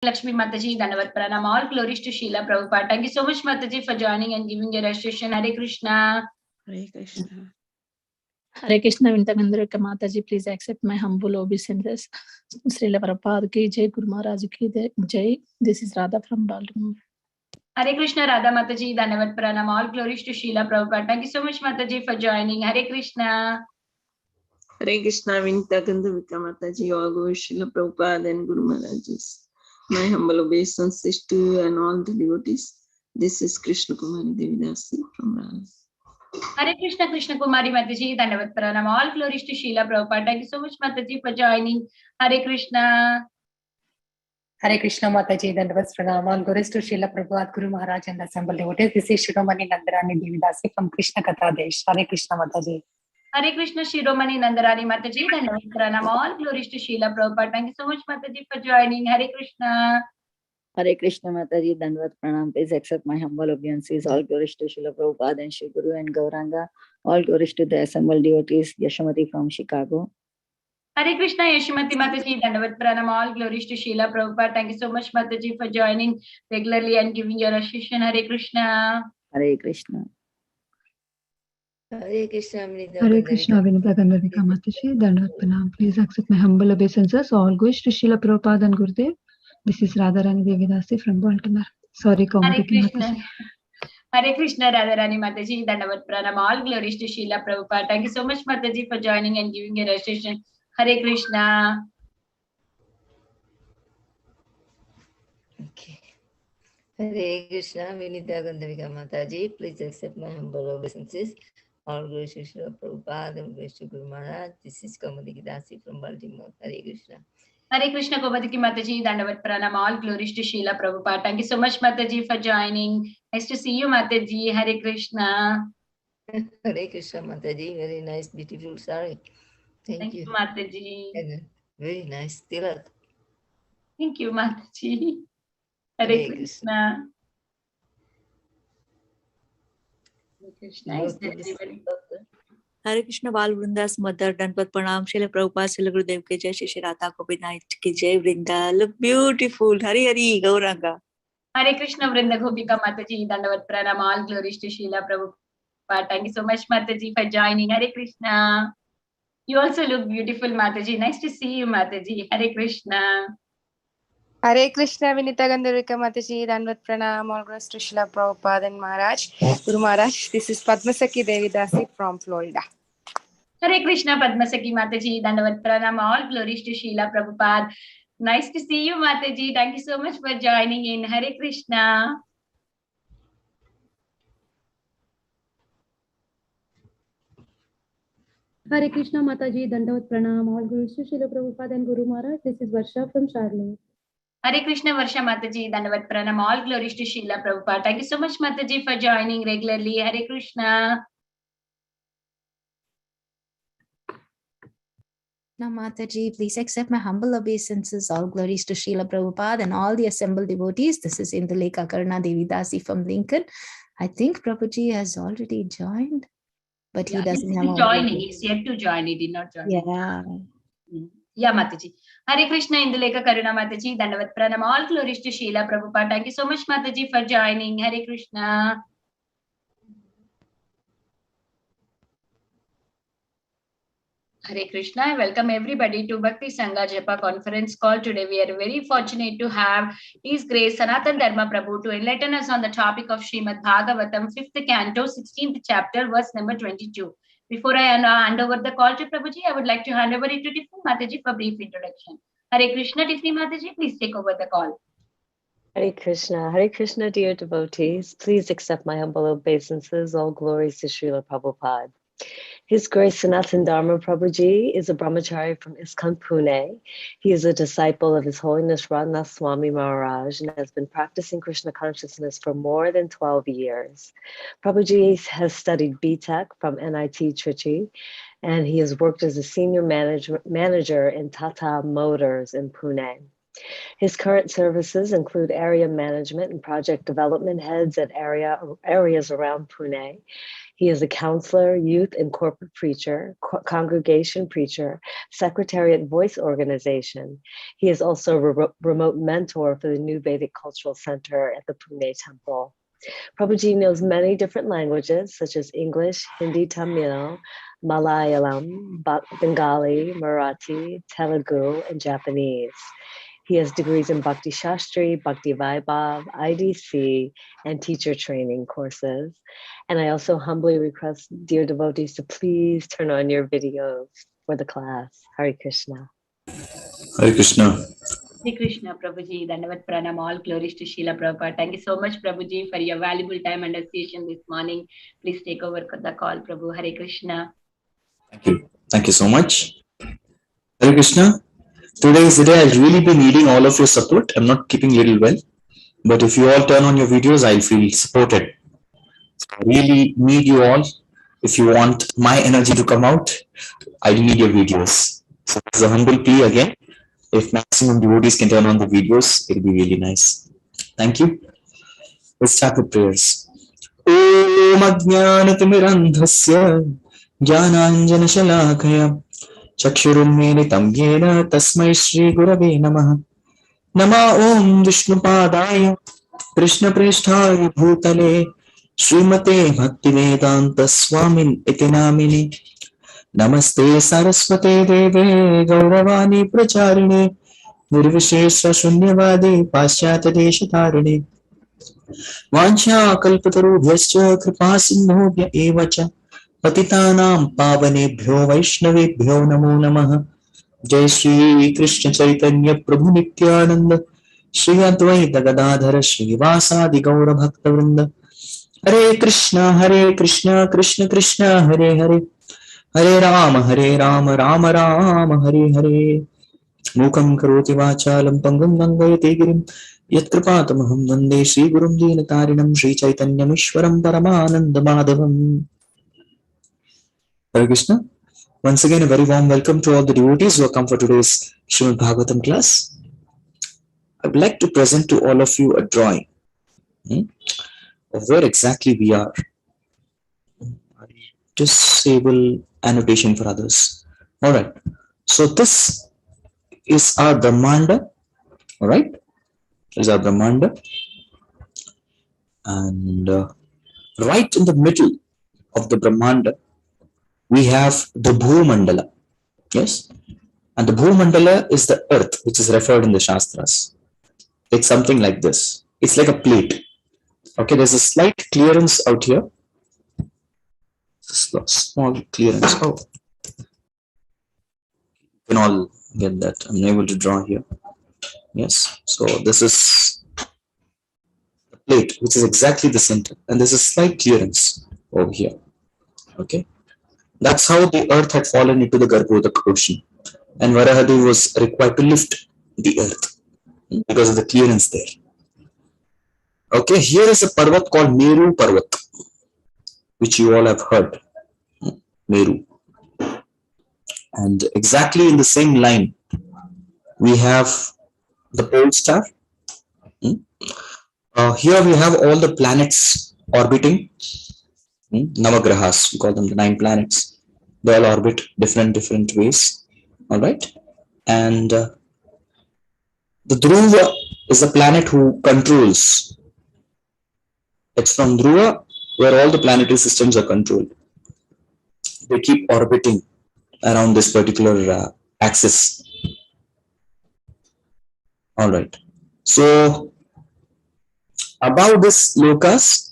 Lakshmi Mataji, Dandavat Pranam. All glories to Srila Prabhupada. Thank you so much, Mataji, for joining and giving your registration. Hare Krishna. Hare Krishna. Hare Krishna, Vintamendra Mataji, please accept my humble obeisances. Srila Prabhupada ki Jai, Guru Maharaj ki Jai. This is Radha from Baltimore. Hare Krishna, Radha Mataji, Dandavat Pranam. All glories to Srila Prabhupada. Thank you so much, Mataji, for joining. Hare Krishna. Hare Krishna, Vinita Gandhavika Mataji, all glories to Srila Prabhupada and Guru Maharajis. My humble obeisances to you and all the devotees. This is Krishna Kumari Devidasi from Rana. Hare Krishna, Krishna Kumari Mataji, Dandavat Pranam. All glories to Srila Prabhupada. Thank you so much, Mataji, for joining. Hare Krishna. Hare Krishna Mataji, Dandavat Pranam. All glories to Srila Prabhupada, Guru Maharaj and the assembled devotees. This is Shiromani Nandarani Devidasi from Krishna Katha Desh. Hare Krishna Mataji. Hare Krishna, Shiromani Nandarani Mataji, Dandavat Pranam. All glories to Srila Prabhupada. Thank you so much, Mataji, for joining. Hare Krishna. Hare Krishna Mataji, Dandavat Pranam. Please accept my humble obeisances. All glories to Srila Prabhupada and Shri Guru and Gauranga. All glories to the assembled devotees. Yashamati from Chicago. Hare Krishna, Yashimati Mataji, Dandavat Pranam. All glories to Srila Prabhupada. Thank you so much, Mataji, for joining regularly and giving your assistance. Hare Krishna. Hare Krishna. Hare Krishna, Vinita Gandhavika Mataji, Dandavat Pranam. Please accept my humble obeisances. All glories to Srila Prabhupada and Gurudev. This is Radharani Devidasi from Baltimore. Sorry, Hare Kaumudiki Krishna. Mataji. Hare Krishna, Radharani Mataji, Dandavat Pranam. All glories to Srila Prabhupada. Thank you so much, Mataji, for joining and giving your assistance. Hare Krishna. Okay. Hare Krishna, Vinita Gandhavika Mataji. Please accept my humble obeisances. All glories to Srila Prabhupada and glories to Guru Maharaj. This is Kaumudiki Dasi from Baltimore. Hare Krishna. Hare Krishna, Kaumudiki Mataji, Dandavat Pranam. All glories to Srila Prabhupada. Thank you so much, Mataji, for joining. Nice to see you, Mataji. Hare Krishna. Hare Krishna Mataji. Very nice, beautiful sari. Thank you. Mataji. And very nice tilak. Thank you, Mataji. Hare Krishna. Hare Krishna. Is there anybody? Hare Krishna, Bal Vrinda's mother, Dandavat Pranam, Srila Prabhupada, Srila Gurudev ki Jai, Shri Radha Gopinath ki Jai, Vrinda, look beautiful, Hari Hari, Gauranga. Hare Krishna, Vrinda Gopika Mataji, Dandavat Pranam, all glories to Srila Prabhupada. Thank you so much, Mataji, for joining. Hare Krishna. You also look beautiful, Mataji. Nice to see you, Mataji. Hare Krishna. Hare Krishna, Vinita Gandhavika Mataji, Dandavat Pranam, all glories to Srila Prabhupada and Maharaj, Guru Maharaj. This is Padmasaki Devidasi from Florida. Hare Krishna, Padmasaki Mataji, Dandavat Pranam, all glories to Srila Prabhupada. Nice to see you, Mataji. Thank you so much for joining in. Hare Krishna. Hare Krishna Mataji, Dandavat Pranam, all glories to Srila Prabhupada and Guru Maharaj. This is Varsha from Charlotte. Hare Krishna, Varsha Mataji, Dandavat Pranam, all glories to Srila Prabhupada. Thank you so much, Mataji, for joining regularly. Hare Krishna. Mataji, please accept my humble obeisances. All glories to Srila Prabhupada and all the assembled devotees. This is Indulekha Karna Devidasi from Lincoln. I think Prabhuji has already joined, but he doesn't have joining. He's yet to join. He did not join. Yeah. Yeah, Mataji. Hare Krishna, Indulekha Karuna Mataji, Dandavat Pranam, all glories to Srila Prabhupada. Thank you so much, Mataji, for joining. Hare Krishna. Hare Krishna. I welcome everybody to Bhakti Sangha Japa conference call. Today we are very fortunate to have His Grace Sanatana Dharma Prabhu to enlighten us on the topic of Srimad Bhagavatam 5th canto, 16th chapter, verse number 22. Before I hand over the call to Prabhuji, I would like to hand over it to Tiffany Mataji for brief introduction. Hare Krishna, Tiffany Mataji, please take over the call. Hare Krishna, dear devotees. Please accept my humble obeisances. All glories to Srila Prabhupada. His Grace Sanatana Dharma Prabhuji is a brahmachari from ISKCON Pune. He is a disciple of His Holiness Radhanath Swami Maharaj and has been practicing Krishna consciousness for more than 12 years. Prabhuji has studied BTech from NIT Trichy, and he has worked as a senior manager in Tata Motors in Pune. His current services include area management and project development heads at areas around Pune. He is a counselor, youth and corporate preacher, congregation preacher, secretariat voice organization. He is also a remote mentor for the New Vedic Cultural Center at the Pune Temple. Prabhuji knows many different languages such as English, Hindi, Tamil, Malayalam, Bengali, Marathi, Telugu, and Japanese. He has degrees in Bhakti Shastri, Bhakti Vaibhav, IDC, and teacher training courses. And I also humbly request dear devotees to please turn on your videos for the class. Hare Krishna. Hare Krishna. Hare Krishna, Prabhuji. Dandavat Pranam. All glories to Srila Prabhupada. Thank you so much, Prabhuji, for your valuable time and association this morning. Please take over the call, Prabhu. Hare Krishna. Thank you. Thank you so much. Hare Krishna. Today is the day I'll really be needing all of your support. I'm not keeping little well, but if you all turn on your videos, I'll feel supported. So I really need you all. If you want my energy to come out, I need your videos. So this is a humble plea again. If maximum devotees can turn on the videos, it'll be really nice. Thank you. Let's start with prayers. Om Ajnanatimidandhasya Jnananjana Shalakaya Chakshurummilitam Yena Tasmai Shri Gurave Namaha. Nama Om Vishnupadaya Krishna Preshthaya Bhutale Srimate Bhaktivedanta Swamin Iti Namine. Namaste Saraswate Deve Gauravani Pracharine Nirvishesha Shunyavadi Paschata Deshatarine Vancha Kalpatarubhyascha Kripa Sindhubhya Evacha Patitanam Pavanebhyo Vaishnavebhyo Namo Namaha. Jai Shri Krishna Chaitanya Prabhu Nityananda Shri Advaita Gadadhara Shri Vasadi Gaura Bhakta Vrinda. Hare Krishna, Krishna Krishna, Hare Hare, Hare Rama, Rama Rama, Hare Hare. Mukam karoti vachalam pangam nangayate girim yatkripātamaham vande Shri Gurum Dīnatarinam Shri Chaitanyam Ishwaram Paramananda Madhavam. Hare Krishna. Once again, a very warm welcome to all the devotees who have come for today's Srimad Bhagavatam class. I would like to present to all of you a drawing of where exactly we are. Disable annotation for others. All right. So this is our Brahmanda. All right. This is our Brahmanda. And right in the middle of the Brahmanda, we have the Bhumandala. Yes. And the Bhumandala is the earth, which is referred in the Shastras. It's something like this. It's like a plate. Okay. There's a slight clearance out here. Small clearance. Oh. You can all get that. I'm able to draw here. Yes. So this is the plate, which is exactly the center. And there's a slight clearance over here. Okay. That's how the earth had fallen into the Garbhodak ocean. And Varahadev was required to lift the earth because of the clearance there. Okay. Here is a parvat called Meru Parvat, which you all have heard. Meru. And exactly in the same line, we have the pole star. Here we have all the planets orbiting. Navagrahas, we call them the 9 planets. They all orbit different ways. All right. And the Dhruva is a planet who controls. It's from Dhruva where all the planetary systems are controlled. They keep orbiting around this particular axis. All right. So above this lokas,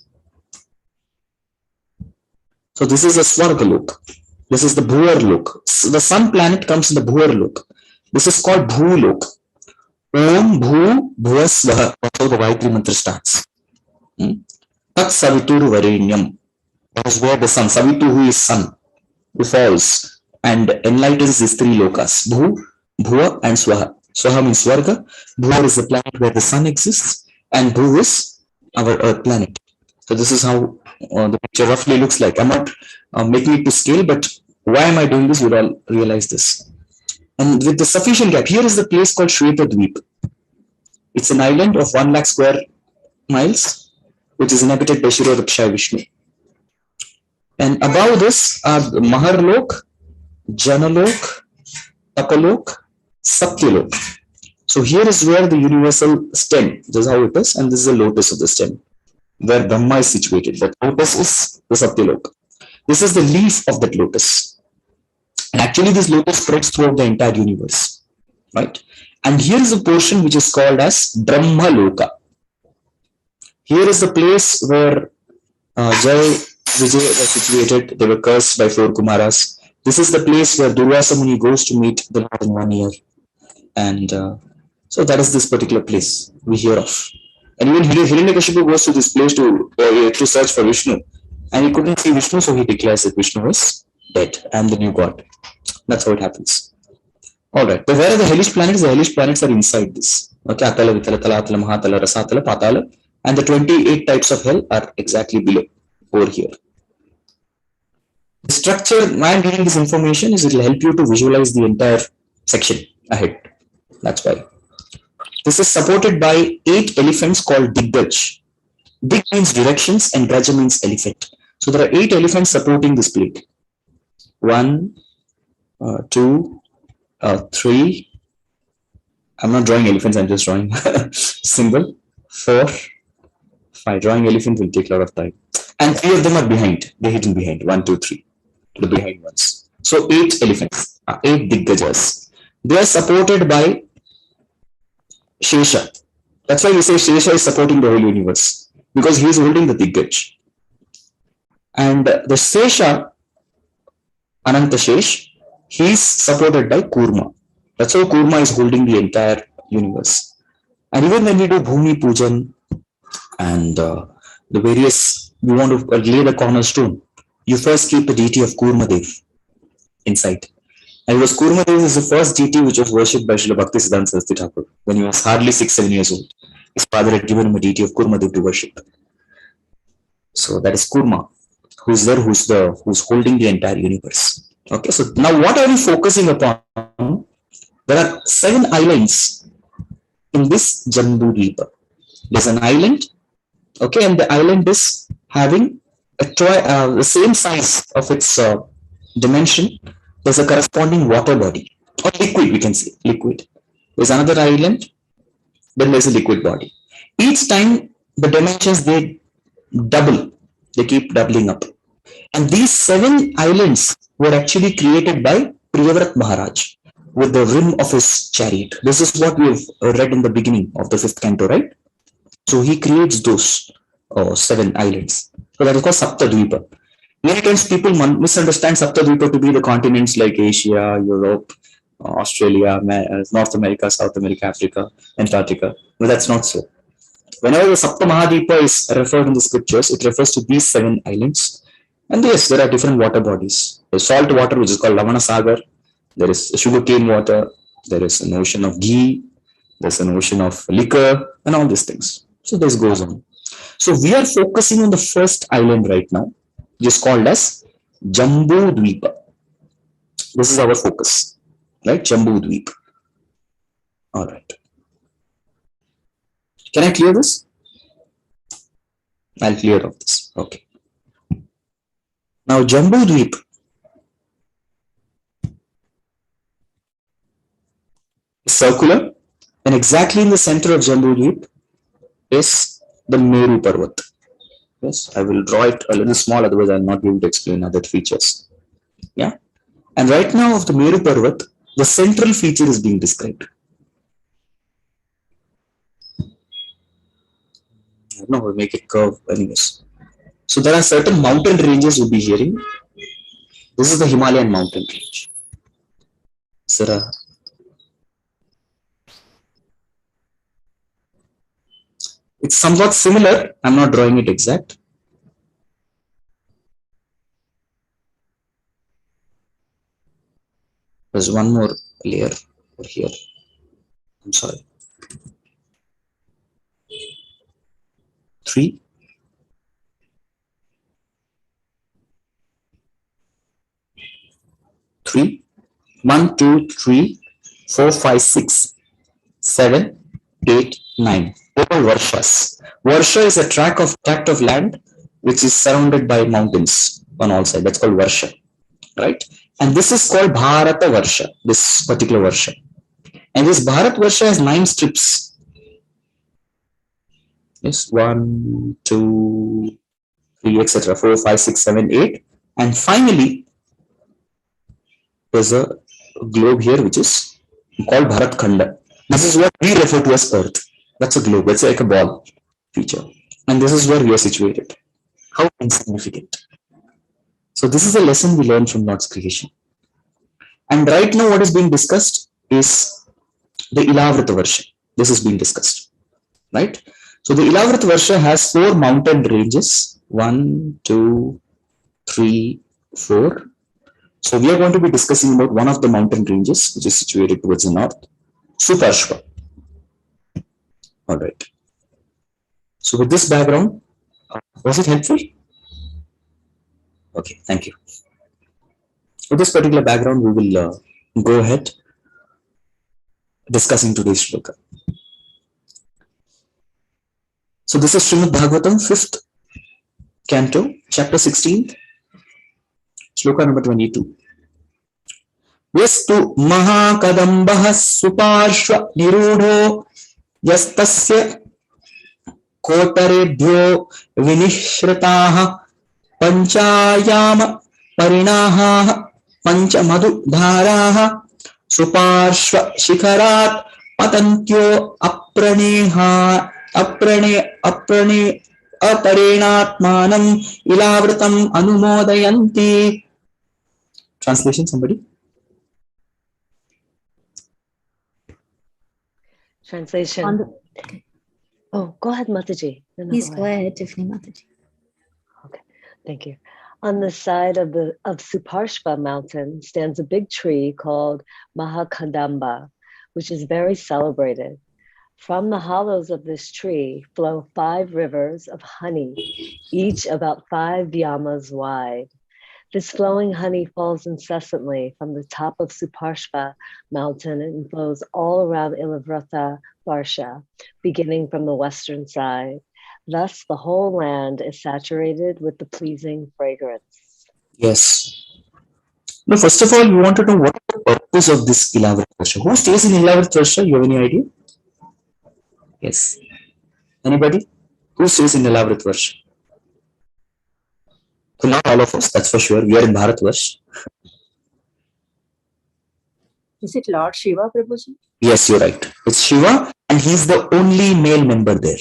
so this is a Svargalok. This is the Bhuvar Lok. So the sun planet comes in the Bhuvar Lok. This is called Bhulok. Om Bhu Bhuvasvaha. That's how the Gayatri mantra starts. Tat Savitur Varenyam. That is where the sun, Savitu, who is sun, who falls and enlightens these 3 lokas. Bhu, Bhuva and Swaha. Swaha means Swarga. Bhuva is the planet where the sun exists. And Bhu is our earth planet. So this is how the picture roughly looks like. I'm not making it to scale, but why am I doing this? You'll all realize this. And with the sufficient gap, here is the place called Shvetadweep. It's an island of 1 lakh square miles, which is inhabited by Shirodakshaya Vishnu. And above this are the Maharlok, Janalok, Tapalok, Satyalok. So here is where the universal stem, this is how it is, and this is the lotus of the stem, where Brahma is situated. The lotus is the Satyalok. This is the leaf of that lotus. And actually this lotus spreads throughout the entire universe, right? And here is a portion which is called as Brahma Loka. Here is the place where Jai, Vijay were situated. They were cursed by 4 Kumaras. This is the place where Durvasa Muni goes to meet the Lord in 1 year. And so that is this particular place we hear of. And even Hiranyakashipu goes to this place to search for Vishnu. And he couldn't see Vishnu, so he declares that Vishnu is dead and the new god. That's how it happens. Alright, but where are the hellish planets? The hellish planets are inside this. Okay, Atala, Vitala, Talatala, Mahatala, Rasatala, Patala. And the 28 types of hell are exactly below, over here. The structure, why I'm giving this information is it will help you to visualize the entire section ahead. That's why. This is supported by 8 elephants called Diggaj. Dig means directions and Gaja means elephant. So there are 8 elephants supporting this plate. 1, 2, 3. I'm not drawing elephants, I'm just drawing symbol. 4, 5. Drawing elephant will take a lot of time. And 3 of them are behind. They're hidden behind. 1, 2, 3. The behind ones. So 8 elephants, 8 Diggajas. They are supported by Shesha. That's why we say Shesha is supporting the whole universe, because he is holding the Diggaj. And the Shesha, Ananta Shesh, he is supported by Kurma. That's how Kurma is holding the entire universe. And even when we do Bhumi Pujan and the various, we want to lay the cornerstone, you first keep the deity of Kurmadev inside. And it was Kurmadev is the first deity which was worshipped by Srila Bhaktisiddhanta Saraswati Thakur when he was hardly 6-7 years old. His father had given him a deity of Kurmadev to worship. So that is Kurma, who's there, who's holding the entire universe. Okay, so now what are we focusing upon? There are 7 islands in this Jambu Dweepa. There's an island, okay, and the island is having the same size of its dimension. There's a corresponding water body, or liquid, we can say, liquid. There's another island, then there's a liquid body. Each time the dimensions, they double, they keep doubling up. And these 7 islands were actually created by Priyavrat Maharaj with the rim of his chariot. This is what we've read in the beginning of the 5th canto, right? So he creates those 7 islands. So that is called Saptadvipa. Many times people misunderstand Saptadvipa to be the continents like Asia, Europe, Australia, North America, South America, Africa, Antarctica. But that's not so. Whenever the Sapta Mahadvipa is referred in the scriptures, it refers to these 7 islands. And yes, there are different water bodies. There's salt water, which is called Lavana Sagar. There is sugarcane water. There is an ocean of ghee. There's an ocean of liquor and all these things. So this goes on. So we are focusing on the first island right now, which is called as Jambu Dweepa. This is our focus, right? Jambu Dweepa. All right. Can I clear this? I'll clear off this. Okay. Now Jambu Dweep is circular, and exactly in the center of Jambu Dweep is the Meru Parvat. Yes, I will draw it a little small, otherwise I'll not be able to explain other features. Yeah. And right now of the Meru Parvat, the central feature is being described. No, we'll make it curve anyways. So there are certain mountain ranges you'll be hearing. This is the Himalayan mountain range. Sarah. It's somewhat similar. I'm not drawing it exact. There's one more layer over here. I'm sorry. 3. 3. 1, 2, 3, 4, 5, 6, 7, 8, 9. All Varshas. Varsha is a tract of land which is surrounded by mountains. on all sides. That's called Varsha, right? And this is called Bharata Varsha, this particular Varsha. And this Bharat Varsha has 9 strips. Yes, 1, 2, 3, etc. 4, 5, 6, 7, 8. And finally, there's a globe here which is called Bharat Khanda. This is what we refer to as Earth. That's a globe. That's like a ball feature. And this is where we are situated. How insignificant. So this is a lesson we learn from Lord's creation. And right now what is being discussed is the Ilavrita Varsha. This is being discussed. Right? So the Ilavrita Varsha has 4 mountain ranges. 1, 2, 3, 4. So we are going to be discussing about one of the mountain ranges which is situated towards the north. Suparshva. Alright. So with this background, was it helpful? Okay, thank you. With this particular background, we will go ahead discussing today's shloka. So this is Srimad Bhagavatam 5th canto, chapter 16, shloka number 22. Yastu mahakadambah suparshva nirudho yastasya kotarebhyo vinishratah panchayama parinaha panchamadhu dharaha suparshva shikharat patantyo aparenatmanam ilavritam anumodayanti. Translation, somebody? Translation. Oh, go ahead, Mataji. No, Please go ahead, Tiffany Mataji. Okay, thank you. On the side of Suparshva mountain stands a big tree called Mahakadamba, which is very celebrated. From the hollows of this tree flow 5 rivers of honey, each about 5 vyamas wide. This flowing honey falls incessantly from the top of Suparshva mountain and flows all around Ilavrita Varsha, beginning from the western side. Thus, the whole land is saturated with the pleasing fragrance. Yes. Now, first of all, you want to know what is the purpose of this Ilavrita Varsha. Who stays in Ilavrita Varsha? You have any idea? Yes. Anybody? Who stays in Ilavrita Varsha? So not all of us, that's for sure. We are in Bharatvarsh. Is it Lord Shiva, Prabhuji? Yes, you're right. It's Shiva, and he's the only male member there.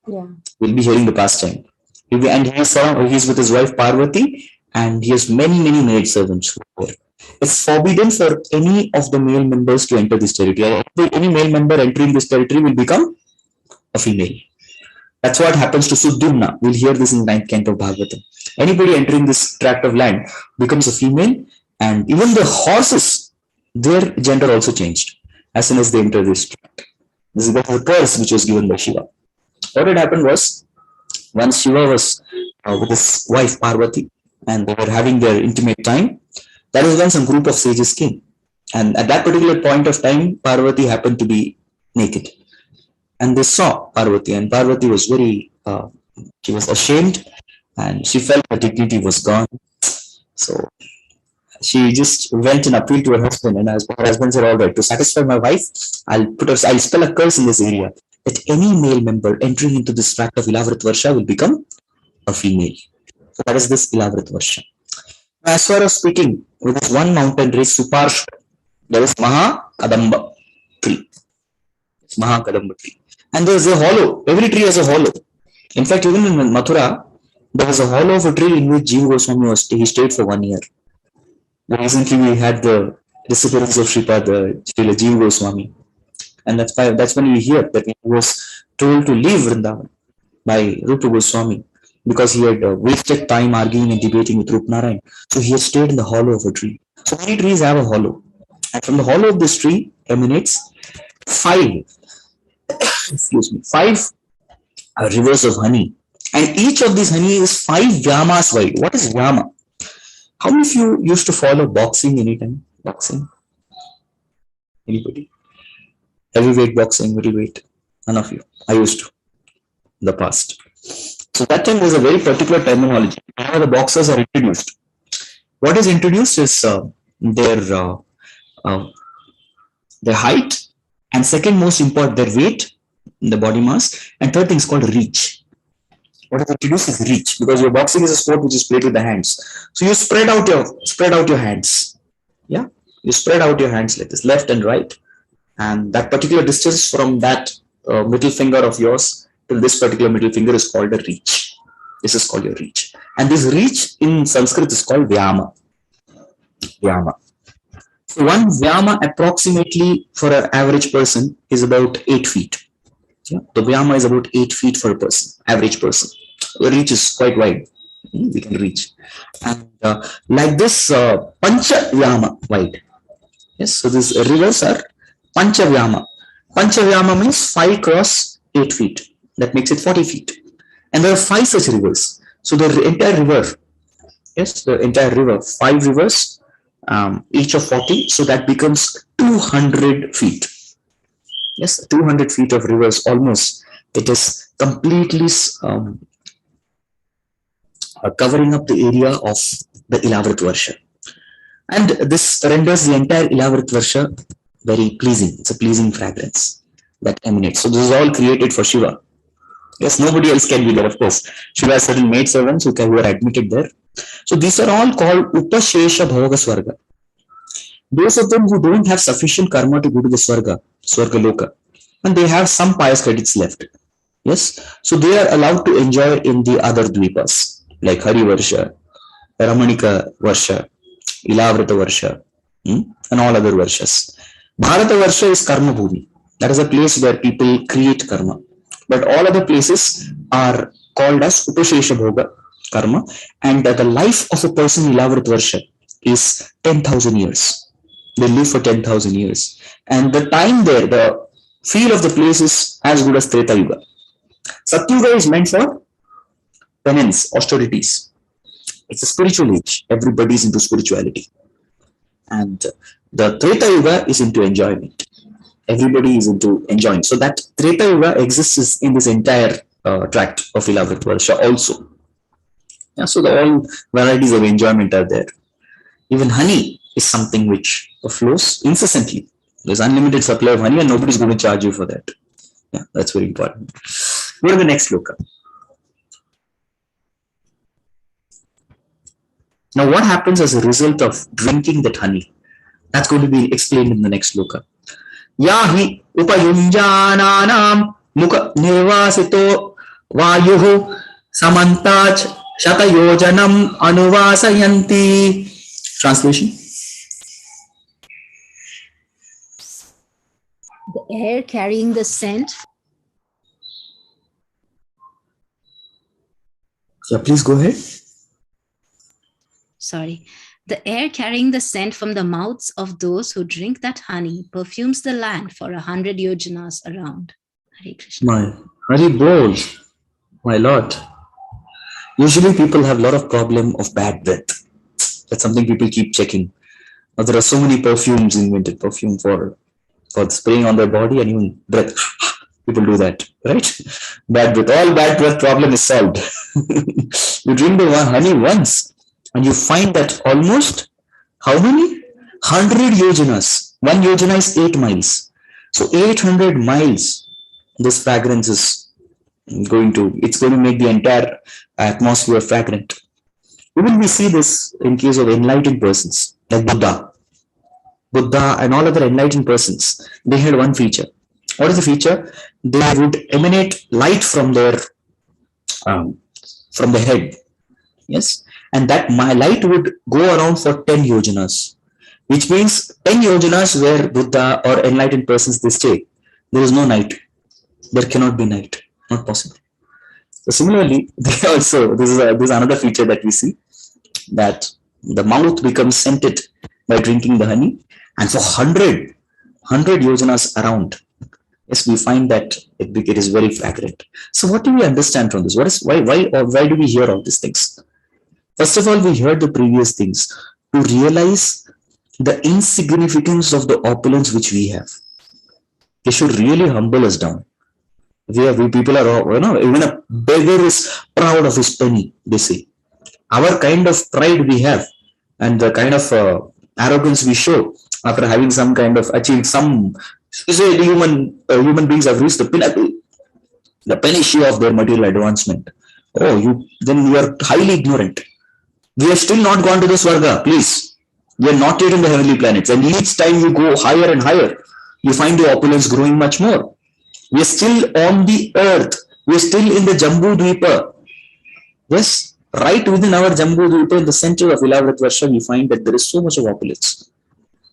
Yeah. We'll be hearing the pastime. And he's with his wife Parvati, and he has many maid servants there. It's forbidden for any of the male members to enter this territory. Any male member entering this territory will become a female. That's what happens to Suddumna. We'll hear this in 9th canto of Bhagavatam. Anybody entering this tract of land becomes a female, and even the horses, their gender also changed as soon as they enter this tract. This is the curse which was given by Shiva. What had happened was, once Shiva was with his wife Parvati, and they were having their intimate time, that is when some group of sages came. And at that particular point of time, Parvati happened to be naked. And they saw Parvati, and Parvati was very, she was ashamed, and she felt her dignity was gone. So she just went and appealed to her husband, and her husband said, all right, to satisfy my wife, I'll spell a curse in this area, that any male member entering into this tract of Ilavrita Varsha will become a female. So that is this Ilavrita Varsha. As far as speaking, with this one mountain range, Suparshva, there is Mahakadamba tree. It's Mahakadamba tree. And there is a hollow. Every tree has a hollow. In fact, even in Mathura, there was a hollow of a tree in which Jiva Goswami he stayed for 1 year. Recently, we had the disappearance of Srila Jiva Goswami. And that's when we hear that he was told to leave Vrindavan by Rupa Goswami because he had wasted time arguing and debating with Rup Narayan. So he had stayed in the hollow of a tree. So many trees have a hollow. And from the hollow of this tree emanates 5 rivers of honey. And each of these honey is 5 vyamas wide. What is vyama? How many of you used to follow boxing anytime? Boxing? Anybody? Heavyweight boxing, middleweight? None of you. I used to in the past. So that time there's a very particular terminology. Now the boxers are introduced. What is introduced is their height, and second most important, their weight, the body mass, and third thing is called reach. What is introduced is reach, because your boxing is a sport which is played with the hands. So you spread out your hands. Yeah, you spread out your hands like this, left and right, and that particular distance from that middle finger of yours till this particular middle finger is called a reach. This is called your reach, and this reach in Sanskrit is called vyama. Vyama. So one vyama approximately for an average person is about 8 feet. Yeah, the vyama is about 8 feet for a person, average person. The reach is quite wide. We can reach, and like this, pancha vyama wide. Yes, so these rivers are pancha vyama. Pancha vyama means 5 cross 8 feet. That makes it 40 feet. And there are 5 such rivers. So the entire river, yes, the entire river, 5 rivers, each of 40. So that becomes 200 feet. Yes, 200 feet of rivers almost. It is completely covering up the area of the Ilavrit Varsha. And this renders the entire Ilavrit Varsha very pleasing. It's a pleasing fragrance that emanates. So this is all created for Shiva. Yes, nobody else can be there, of course. Shiva has certain maid servants who are admitted there. So these are all called Upashesha Bhoga Swarga. Those of them who don't have sufficient karma to go to the Swarga Loka, and they have some pious credits left. Yes, so they are allowed to enjoy in the other dvipas like Hari Varsha, Ramanika Varsha, Ilavrita Varsha, and all other Varshas. Bharata Varsha is Karma Bhumi. That is a place where people create karma. But all other places are called as Upashesha Bhoga Karma, and the life of a person in Ilavrita Varsha is 10,000 years. They live for 10,000 years. And the time there, the feel of the place is as good as Treta Yuga. Satyuga is meant for penance, austerities. It's a spiritual age. Everybody is into spirituality. And the Treta Yuga is into enjoyment. Everybody is into enjoying. So that Treta Yuga exists in this entire tract of Ilavrita Varsha also. Yeah, so all varieties of enjoyment are there. Even honey is something which flows incessantly. There's unlimited supply of honey and nobody's going to charge you for that. Yeah, that's very important. Go to the next sloka. Now what happens as a result of drinking that honey? That's going to be explained in the next sloka. Yahi upayunjananam mukha nirvasito vayuhu samantach shatayojanam anuvasayanti. Translation. The air carrying the scent. Yeah, please go ahead. Sorry. The air carrying the scent from the mouths of those who drink that honey perfumes the land for 100 yojanas around. Hare Krishna. My Hari Bol, my Lord. Usually people have a lot of problem of bad breath. That's something people keep checking. Now there are so many perfumes invented, perfume for spraying on their body and even breath. People do that, right? Bad breath. All bad breath problem is solved. You drink the honey once and you find that almost how many? 100 yojanas. 1 yojana is 8 miles. So 800 miles this fragrance is going to make the entire atmosphere fragrant. Even we see this in case of enlightened persons like Buddha and all other enlightened persons. They had one feature. What is the feature? They would emanate light from their from the head. Yes, and that light would go around for 10 yojanas, which means 10 yojanas where Buddha or enlightened persons they stay. There is no night. There cannot be night. Not possible. So similarly, they also this is another feature that we see, that the mouth becomes scented by drinking the honey, and for 100 yojanas around, yes, we find that it is very fragrant. So what do we understand from this? Why do we hear all these things? First of all, we heard the previous things to realize the insignificance of the opulence which we have. They should really humble us down. We people are, even a beggar is proud of his penny, they say. Our kind of pride we have, and the kind of arrogance we show after having some kind of achieved some, say the human beings have reached the pinnacle, the pinnacle of their material advancement. Oh, then you are highly ignorant. We have still not gone to the Swarga, please. We are not yet in the heavenly planets, and each time you go higher and higher, you find the opulence growing much more. We are still on the earth. We are still in the Jambu Dvipa. Yes, right within our Jambu Dvipa, in the center of Ilavratvarsha, we find that there is so much of opulence.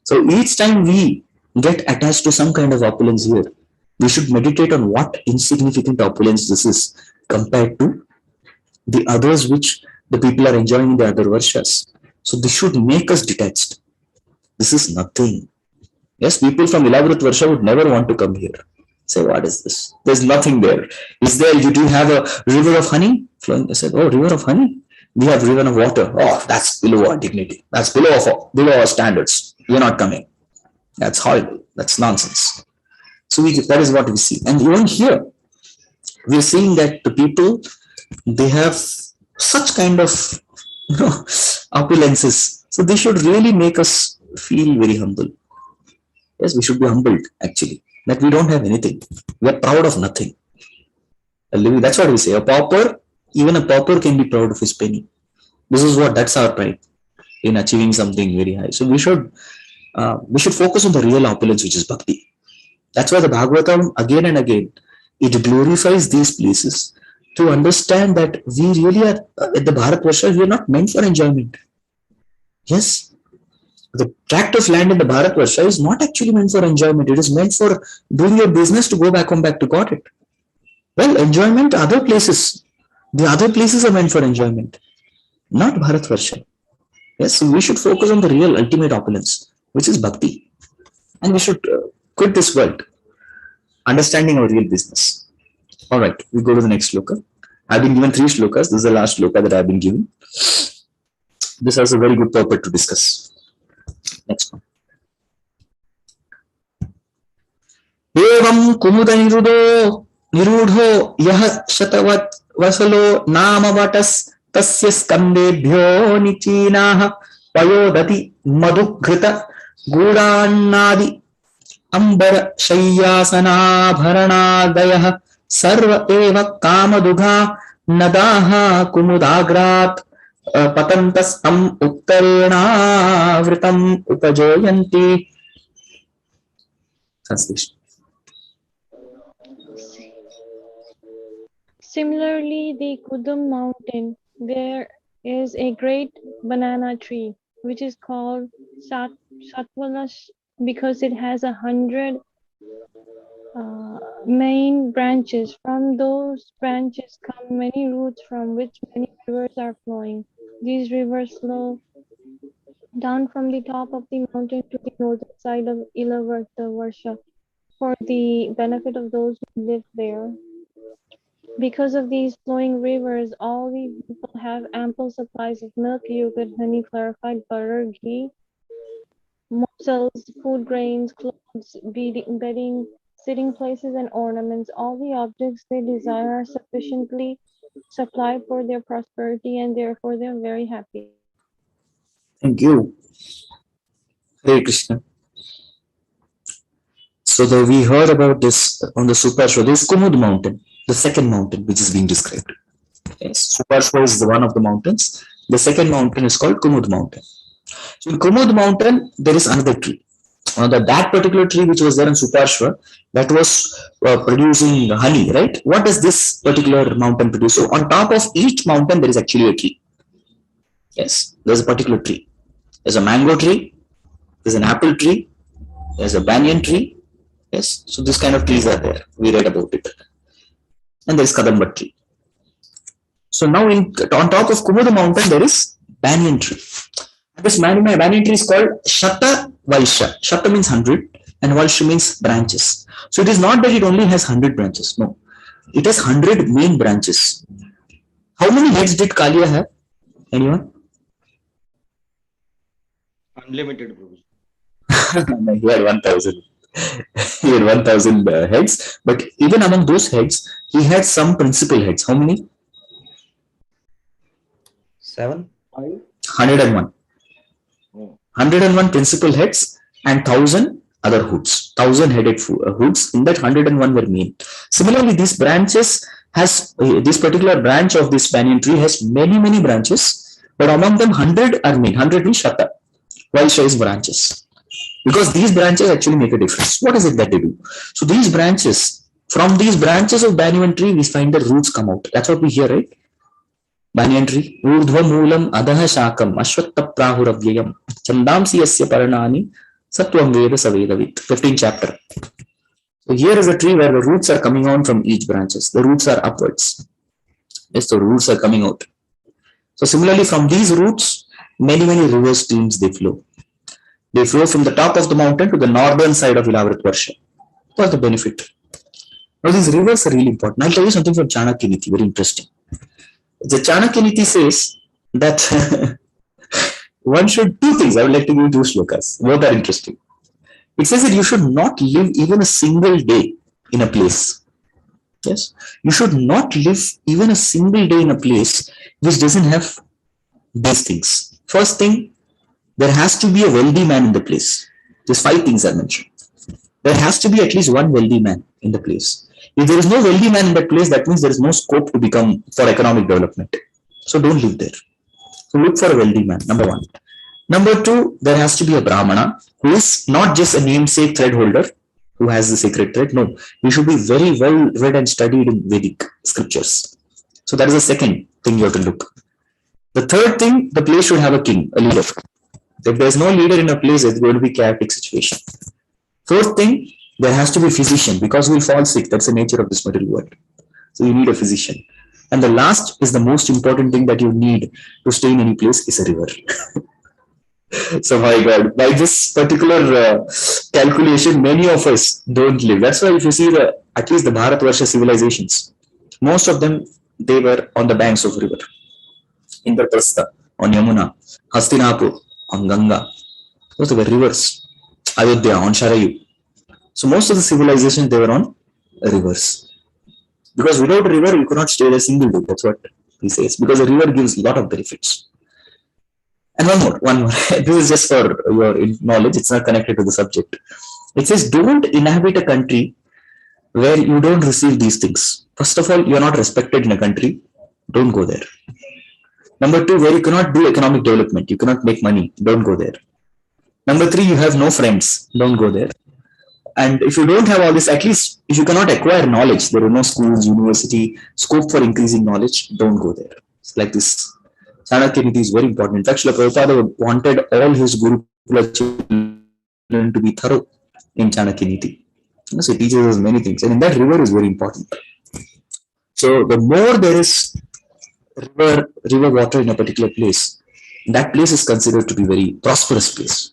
So each time we get attached to some kind of opulence here, we should meditate on what insignificant opulence this is compared to the others which the people are enjoying in the other varshas. So this should make us detached. This is nothing. Yes, people from Ilavrat Varsha would never want to come here. Say, what is this? There's nothing there. Is there? You do have a river of honey flowing? I said, oh, river of honey. We have river of water. Oh, that's below our dignity. That's below our standards. We're not coming. That's horrible. That's nonsense. So that is what we see. And even here, we're seeing that the people, they have such kind of opulences. So they should really make us feel very humble. Yes, we should be humbled, actually, that we don't have anything. We are proud of nothing. That's what we say. Even a pauper can be proud of his penny. That's our pride in achieving something very high. So we should focus on the real opulence, which is bhakti. That's why the Bhagavatam again and again, it glorifies these places to understand that we really are at the Bharatvarsha, we are not meant for enjoyment. Yes, the tract of land in the Bharatvarsha is not actually meant for enjoyment. It is meant for doing your business to go back home back to got it. Well, enjoyment, other places. The other places are meant for enjoyment, not Bharatvarsha. Yes, so we should focus on the real ultimate opulence, which is bhakti. And we should quit this world, understanding our real business. All right, we go to the next shloka. I've been given 3 shlokas. This is the last shloka that I've been given. This has a very good purport to discuss. Next one. Evam kumuda nirudho yah shatavat vasalo namavatas tasya skandebhyo nichinaha payodati madhugrita gudannadi ambara shayyasanaabharanadayah sarva eva kamadugha nadaha kumudagrat patantas am uttarena vritam upajoyanti. Translation. Similarly, the Kudum mountain, there is a great banana tree, which is called Satvalas because it has 100 main branches. From those branches come many roots from which many rivers are flowing. These rivers flow down from the top of the mountain to the northern side of Ilavratvarsha for the benefit of those who live there. Because of these flowing rivers, all the people have ample supplies of milk, yogurt, honey, clarified butter, ghee, morsels, food grains, clothes, bedding, sitting places, and ornaments. All the objects they desire are sufficiently supplied for their prosperity, and therefore they are very happy. Thank you. Hare Krishna. So we heard about this on the Suparshva. This Kumud mountain, the second mountain which is being described. Yes, Suparshva is one of the mountains. The second mountain is called Kumud mountain. So in Kumud mountain, there is another tree. That particular tree which was there in Suparshva, that was producing honey, right? What does this particular mountain produce? So on top of each mountain, there is actually a tree. Yes, there's a particular tree. There's a mango tree, there's an apple tree, there's a banyan tree. Yes, so this kind of trees are there. We read about it. And there is Kadamba tree. So now on top of Kumuda mountain, there is banyan tree. This banyan tree is called Shata Valsha. Shata means 100 and Valsha means branches. So it is not that it only has 100 branches. No, it has 100 main branches. How many heads did Kalia have? Anyone? Unlimited, Prabhu. He had 1000. He had 1,000 heads, but even among those heads, he had some principal heads. How many? 7? 101. 101 principal heads and 1,000 other hoods. 1,000 headed hoods. In that 101 were male. Similarly, these branches has this particular branch of this banyan tree has many branches, but among them 100 are male. 100 means shata, while shows branches. Because these branches actually make a difference. What is it that they do? So these branches, from these branches of banyan tree, we find the roots come out. That's what we hear, right? Banyan tree. Urdhva moolam adaha shakam ashwatta prahuravyayam chandamsi yasya paranani satvam veda savedavit. 15th chapter. So here is a tree where the roots are coming on from each branches. The roots are upwards. Yes, the roots are coming out. So similarly, from these roots, many river streams they flow. They flow from the top of the mountain to the northern side of Ilavrat Varsha. What's the benefit? Now these rivers are really important. I'll tell you something from Chanakya Niti, very interesting. The Chanakya Niti says that one should do things. I would like to give you 2 shlokas. Both are interesting. It says that you should not live even a single day in a place. Yes, you should not live even a single day in a place which doesn't have these things. First thing, there has to be a wealthy man in the place. There's 5 things I mentioned. There has to be at least one wealthy man in the place. If there is no wealthy man in that place, that means there is no scope to become for economic development. So don't live there. So look for a wealthy man, number 1. Number 2, there has to be a Brahmana who is not just a namesake thread holder who has the sacred thread. No, he should be very well read and studied in Vedic scriptures. So that is the second thing you have to look. The third thing, the place should have a king, a leader. If there is no leader in a place, it's going to be a chaotic situation. Fourth thing, there has to be a physician because we'll fall sick. That's the nature of this material world. So you need a physician. And the last is the most important thing that you need to stay in any place is a river. So my God, by this particular calculation, many of us don't live. That's why if you see at least the Bharatvarsha civilizations, most of them, they were on the banks of river. Indraprastha on Yamuna, Hastinapur on Ganga. Those were rivers. Ayodhya on Sharayu. So most of the civilizations, they were on rivers. Because without a river, you cannot stay there a single day. That's what he says. Because a river gives a lot of benefits. And one more. This is just for your knowledge. It's not connected to the subject. It says, don't inhabit a country where you don't receive these things. First of all, you are not respected in a country. Don't go there. Number 2, where you cannot do economic development. You cannot make money. Don't go there. Number 3, you have no friends. Don't go there. And if you don't have all this, at least if you cannot acquire knowledge, there are no schools, university, scope for increasing knowledge, don't go there. It's like this. Chanakya Niti is very important. In fact, Srila Prabhupada wanted all his Gurukula children to be thorough in Chanakya Niti. So he teaches us many things. And in that, river is very important. So the more there is river water in a particular place, that place is considered to be very prosperous place.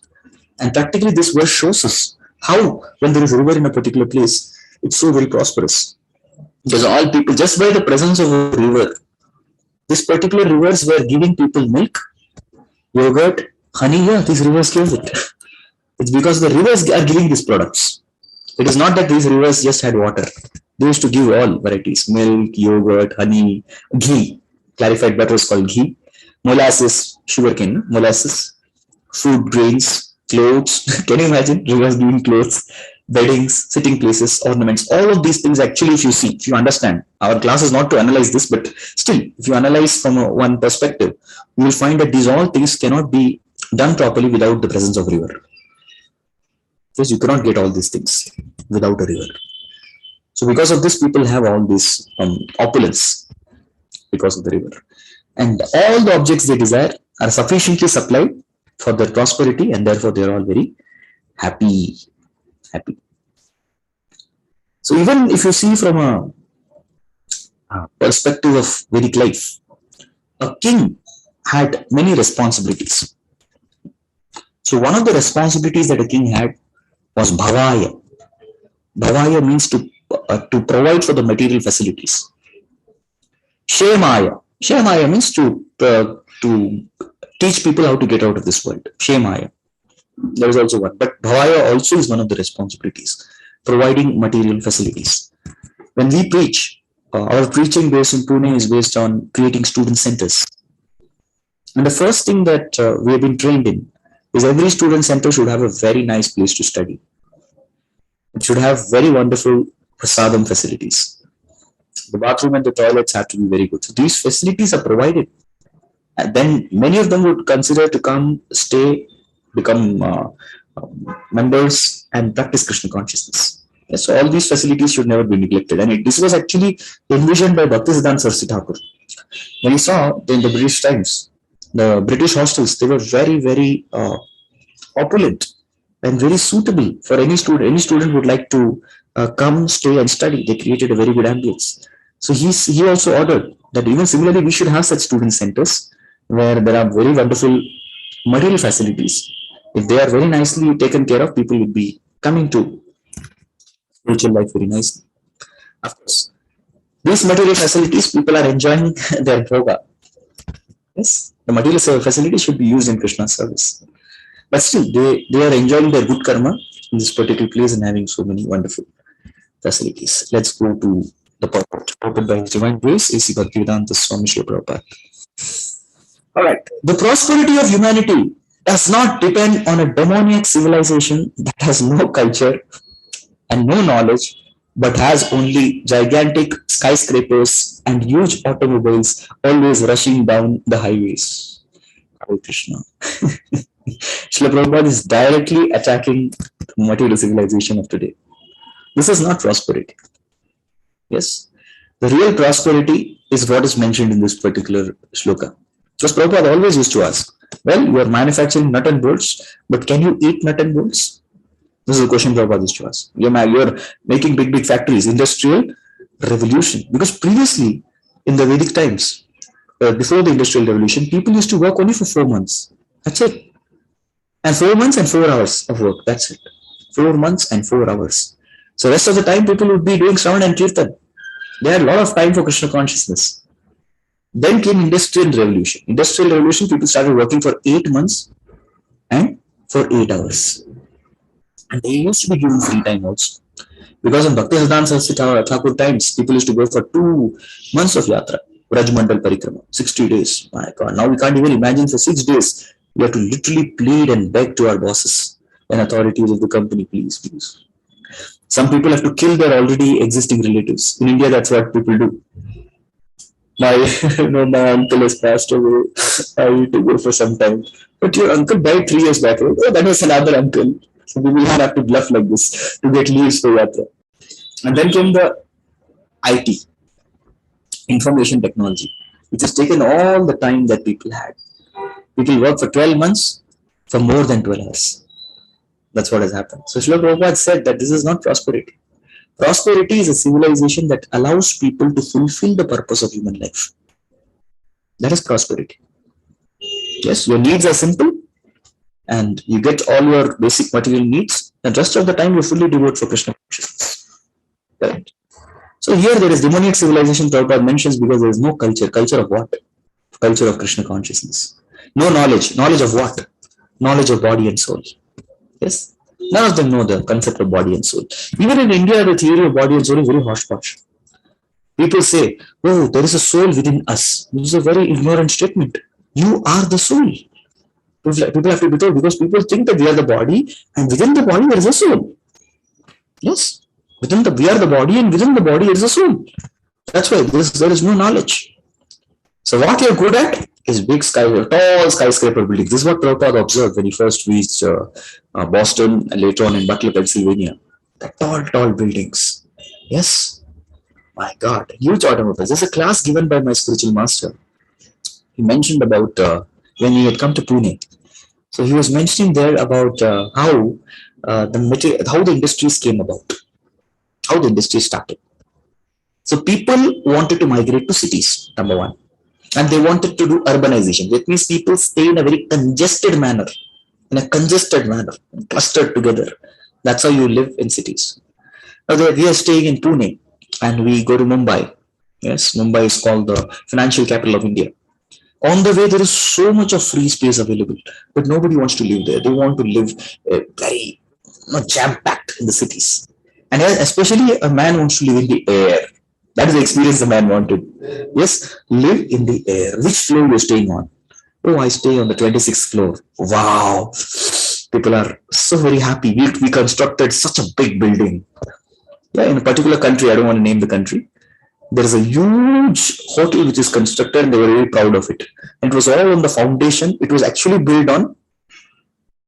And practically this verse shows us how when there is a river in a particular place, it's so very prosperous. Because all people, just by the presence of a river, this particular rivers were giving people milk, yogurt, honey. Yeah, these rivers gave it. It's because the rivers are giving these products. It is not that these rivers just had water. They used to give all varieties: milk, yogurt, honey, ghee. Clarified butter is called ghee. Molasses, sugarcane, molasses, food grains, clothes. Can you imagine rivers giving clothes, beddings, sitting places, ornaments? All of these things actually, if you see, if you understand, our class is not to analyze this, but still, if you analyze from one perspective, you will find that these all things cannot be done properly without the presence of river. Because you cannot get all these things without a river. So because of this, people have all this opulence because of the river. And all the objects they desire are sufficiently supplied for their prosperity, and therefore they are all very happy. So even if you see from a perspective of Vedic life, a king had many responsibilities. So one of the responsibilities that a king had was bhavaya. Bhavaya means to provide for the material facilities. Shemaya. Shemaya means to teach people how to get out of this world. Shemaya. There is also one. But Bhavaya also is one of the responsibilities, providing material facilities. When we preach, our preaching based in Pune is based on creating student centers. And the first thing that we have been trained in is every student center should have a very nice place to study. It should have very wonderful prasadam facilities. The bathroom and the toilets have to be very good. So these facilities are provided. And then many of them would consider to come, stay, become members and practice Krishna consciousness. Yes, so all these facilities should never be neglected. And this was actually envisioned by Bhaktisiddhanta Saraswati Thakur. When he saw in the British times, the British hostels, they were very, very opulent and very suitable for any student. Any student would like to come, stay and study. They created a very good ambience. So he also ordered that even similarly we should have such student centers where there are very wonderful material facilities. If they are very nicely taken care of, people would be coming to spiritual life very nicely. Of course, these material facilities, people are enjoying their yoga. Yes, the material facilities should be used in Krishna's service. But still, they are enjoying their good karma in this particular place and having so many wonderful facilities. Let's go to the purport. Purport by His Divine Grace, A.C. Bhaktivedanta Swami Srila Prabhupada. All right. The prosperity of humanity does not depend on a demoniac civilization that has no culture and no knowledge, but has only gigantic skyscrapers and huge automobiles always rushing down the highways. Hare Krishna. Srila Prabhupada is directly attacking the material civilization of today. This is not prosperity. Yes. The real prosperity is what is mentioned in this particular shloka. Because Prabhupada always used to ask, well, you are manufacturing nut and bolts, but can you eat nut and bolts? This is a question Prabhupada used to ask. You're making big factories, industrial revolution. Because previously, in the Vedic times, before the industrial revolution, people used to work only for 4 months. That's it. And 4 months and 4 hours of work. That's it. 4 months and 4 hours. So rest of the time, people would be doing Shravan and Kirtan. They had a lot of time for Krishna consciousness. Then came Industrial Revolution. Industrial Revolution, people started working for 8 months and for 8 hours. And they used to be given free time also. Because in Bhaktisiddhanta Saraswati Thakur times, people used to go for 2 months of yatra, Rajmandal Parikrama, 60 days. My God, now we can't even imagine for 6 days. We have to literally plead and beg to our bosses and authorities of the company, please. Some people have to kill their already existing relatives. In India, that's what people do. My uncle has passed away. I need to go for some time. But your uncle died 3 years back. Oh, that was another uncle. So we will have to bluff like this to get leaves for yatra. And then came the IT, information technology, which has taken all the time that people had. People work for 12 months for more than 12 hours. That's what has happened. So Srila Prabhupada said that this is not prosperity. Prosperity is a civilization that allows people to fulfill the purpose of human life. That is prosperity. Yes, your needs are simple and you get all your basic material needs, and rest of the time you fully devote for Krishna consciousness. Right? So here there is demonic civilization Prabhupada mentions because there is no culture. Culture of what? Culture of Krishna consciousness. No knowledge. Knowledge of what? Knowledge of body and soul. Yes? None of them know the concept of body and soul. Even in India, the theory of body and soul is very hodgepodge. People say, oh, there is a soul within us. This is a very ignorant statement. You are the soul. People have to be told because people think that we are the body and within the body there is a soul. Yes. We are the body and within the body there is a soul. That's why there is no knowledge. So what you're good at is tall skyscraper buildings. This is what Prabhupada observed when he first reached Boston and later on in Butler, Pennsylvania. The tall buildings. Yes. My God, huge automobiles. There's a class given by my spiritual master. He mentioned about when he had come to Pune. So he was mentioning there about how the industries came about, how the industry started. So people wanted to migrate to cities, number one. And they wanted to do urbanization. That means people stay in a very congested manner, clustered together. That's how you live in cities. Now we are staying in Pune and we go to Mumbai. Yes, Mumbai is called the financial capital of India. On the way, there is so much of free space available, but nobody wants to live there. They want to live very jam-packed in the cities. And especially a man wants to live in the air. That is the experience the man wanted. Yes, live in the air. Which floor you're staying on? Oh, I stay on the 26th floor. Wow. People are so very happy. We constructed such a big building. Yeah, in a particular country, I don't want to name the country. There is a huge hotel which is constructed and they were very proud of it. And it was all on the foundation. It was actually built on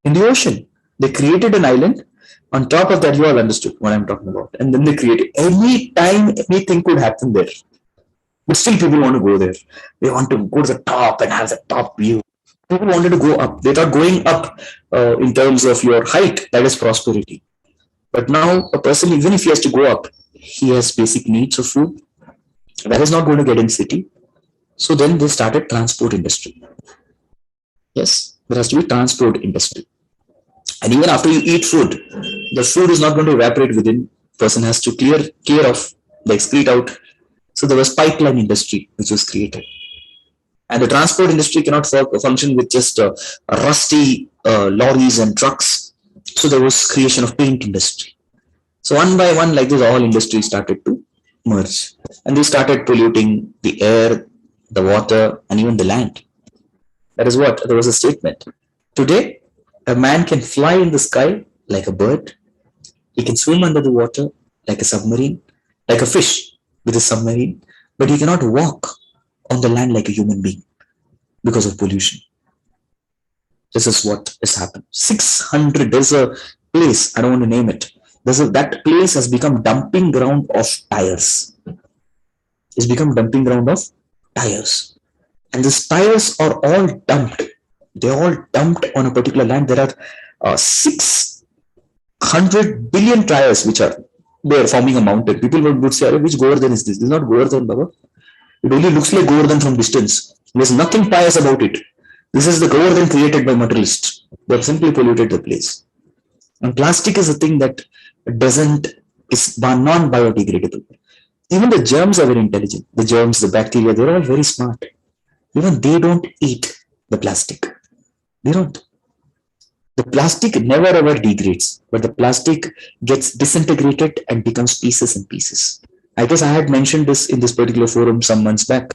in the ocean. They created an island. On top of that, you all understood what I'm talking about. And then they created, any time anything could happen there. But still people want to go there. They want to go to the top and have the top view. People wanted to go up. They thought going up in terms of your height, that is prosperity. But now a person, even if he has to go up, he has basic needs of food. That is not going to get in city. So then they started transport industry. Yes, there has to be transport industry. And even after you eat food, the food is not going to evaporate within. Person has to clear of the excrete out. So there was pipeline industry which was created. And the transport industry cannot function with just rusty lorries and trucks. So there was creation of paint industry. So one by one, like this, all industries started to merge. And they started polluting the air, the water, and even the land. That is what, there was a statement. Today, a man can fly in the sky like a bird. He can swim under the water like a submarine, like a fish with a submarine. But he cannot walk on the land like a human being because of pollution. This is what has happened. 600, there's a place, I don't want to name it. That place has become dumping ground of tires. It's become dumping ground of tires. And these tires are all dumped. They're all dumped on a particular land. There are 600 billion tires which are there forming a mountain. People would say, which Govardhan is this? This is not Govardhan, Baba. It only looks like Govardhan from distance. There's nothing pious about it. This is the Govardhan created by materialists. They have simply polluted the place. And plastic is a thing that is non-biodegradable. Even the germs are very intelligent. The germs, the bacteria, they're all very smart. Even they don't eat the plastic. They don't. The plastic never ever degrades, but the plastic gets disintegrated and becomes pieces and pieces. I guess I had mentioned this in this particular forum some months back.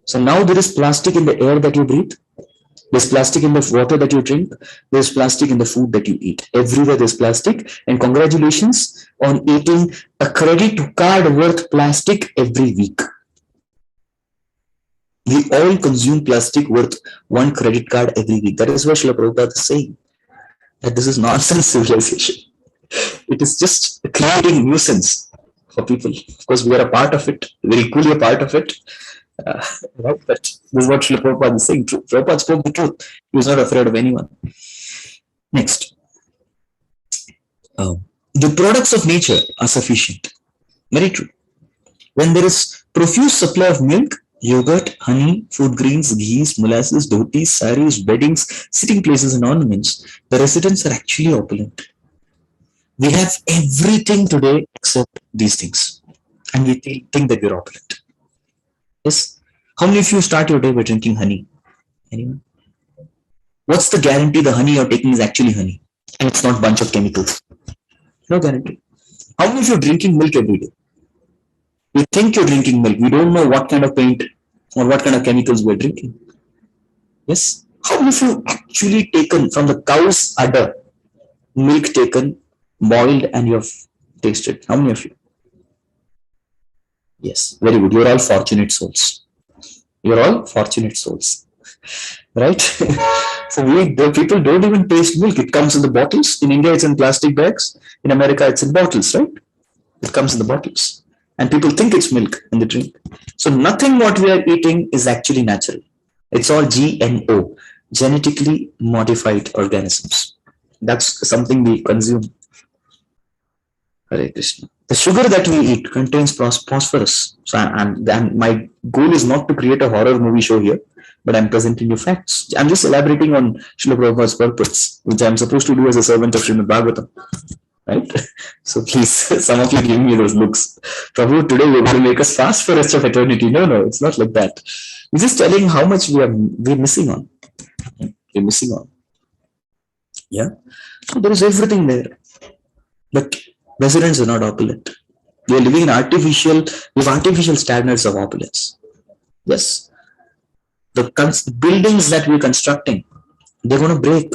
So now there is plastic in the air that you breathe. There's plastic in the water that you drink. There's plastic in the food that you eat. Everywhere there's plastic. And congratulations on eating a credit card worth plastic every week. We all consume plastic worth one credit card every week. That is what Srila Prabhupada is saying. That this is nonsense civilization. It is just creating nuisance for people. Of course, we are a part of it. We're equally a part of it. But this is what Srila Prabhupada is saying. Prabhupada spoke the truth. He was not afraid of anyone. Next. The products of nature are sufficient. Very true. When there is profuse supply of milk, yogurt, honey, food grains, ghees, molasses, dhotis, saris, beddings, sitting places and ornaments, the residents are actually opulent. We have everything today except these things. And we think that we're opulent. Yes. How many of you start your day by drinking honey? Anyone? What's the guarantee the honey you're taking is actually honey and it's not a bunch of chemicals? No guarantee. How many of you are drinking milk every day? We think you're drinking milk. We don't know what kind of paint or what kind of chemicals we're drinking. Yes. How many of you actually taken from the cow's udder milk taken, boiled, and you have tasted? How many of you? Yes, very good. You're all fortunate souls. You're all fortunate souls, right? So the people don't even taste milk. It comes in the bottles. In India, it's in plastic bags. In America, it's in bottles, right? It comes in the bottles. And people think it's milk and they drink. So nothing what we are eating is actually natural. It's all GMO, genetically modified organisms. That's something we consume. Hare Krishna. The sugar that we eat contains phosphorus. So, and my goal is not to create a horror movie show here, but I'm presenting you facts. I'm just elaborating on Srila Prabhupada's purpose, which I'm supposed to do as a servant of Srimad Bhagavatam. right? So please, some of you give me those looks. Prabhu, today you're going to make us fast for the rest of eternity. No, it's not like that. We're just telling how much we're missing on. We're missing on. Yeah. So there is everything there. But residents are not opulent. We are living in artificial standards of opulence. Yes. The buildings that we're constructing, they're going to break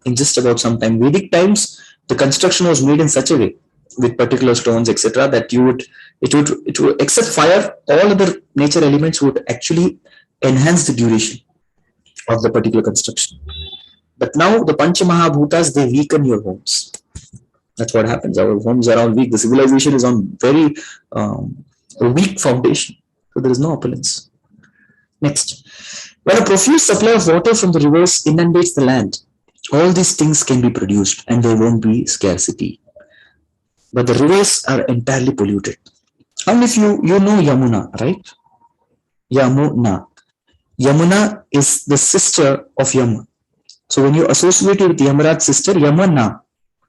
in just about some time. Vedic times, the construction was made in such a way with particular stones, etc., that it would, except fire, all other nature elements would actually enhance the duration of the particular construction. But now the Pancha Mahabhutas, they weaken your homes. That's what happens. Our homes are all weak. The civilization is on very weak foundation. So there is no opulence. Next. When a profuse supply of water from the rivers inundates the land, all these things can be produced and there won't be scarcity. But the rivers are entirely polluted. How many of you know Yamuna, right? Yamuna. Yamuna is the sister of Yama. So when you associate it with Yamaraj's sister, Yamuna,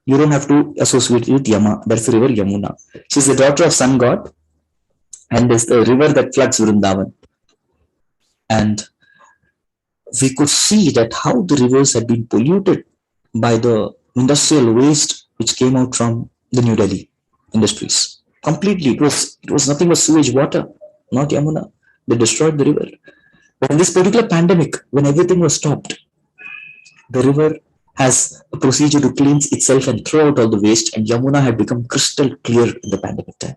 you don't have to associate it with Yama. That's the river Yamuna. She's the daughter of sun god and is the river that floods Vrindavan. And we could see that how the rivers had been polluted by the industrial waste which came out from the New Delhi industries. Completely, it was nothing but sewage water, not Yamuna. They destroyed the river. But in this particular pandemic, when everything was stopped, the river has a procedure to cleanse itself and throw out all the waste, and Yamuna had become crystal clear in the pandemic time.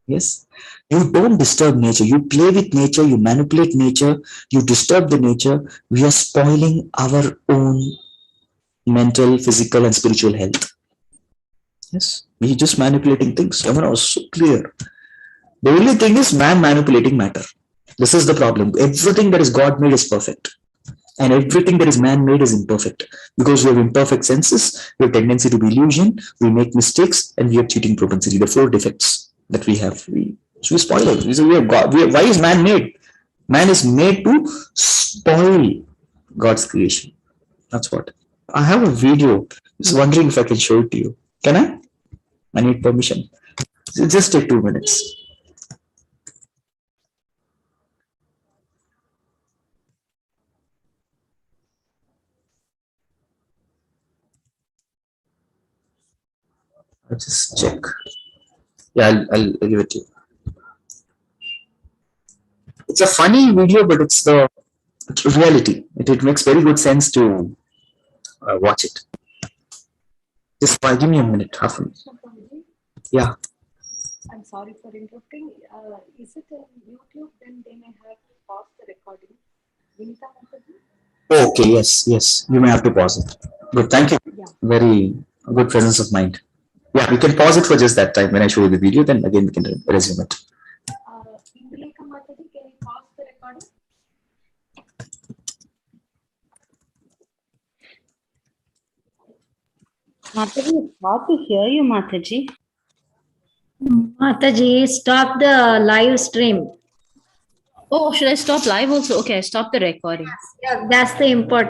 Yes, you don't disturb nature. You play with nature, you manipulate nature, you disturb the nature. We are spoiling our own mental, physical, and spiritual health. Yes, we're just manipulating things. Yamuna was so clear. The only thing is man manipulating matter. This is the problem. Everything that is God made is perfect. And everything that is man-made is imperfect. Because we have imperfect senses, we have tendency to be illusion, we make mistakes, and we have cheating propensity. The 4 defects that we have. So we spoil it. So we have God. Why is man made? Man is made to spoil God's creation. That's what. I have a video. Just wondering if I can show it to you. Can I? I need permission. So just take 2 minutes. I'll just check. Yeah, I'll give it to you. It's a funny video, but it's the reality. It makes very good sense to watch it. Just give me a minute, half a minute. Yeah. I'm sorry for interrupting. Is it on YouTube? Then they may have to pause the recording. Okay, yes. You may have to pause it. Good, thank you. Yeah. Very good presence of mind. Yeah, we can pause it for just that time when I show you the video, then again we can resume it. Can you pause the recording? Mataji, it's hard to hear you, Mataji. Mataji, stop the live stream. Oh, should I stop live also? Okay, I stop the recording. Yeah, that's the important.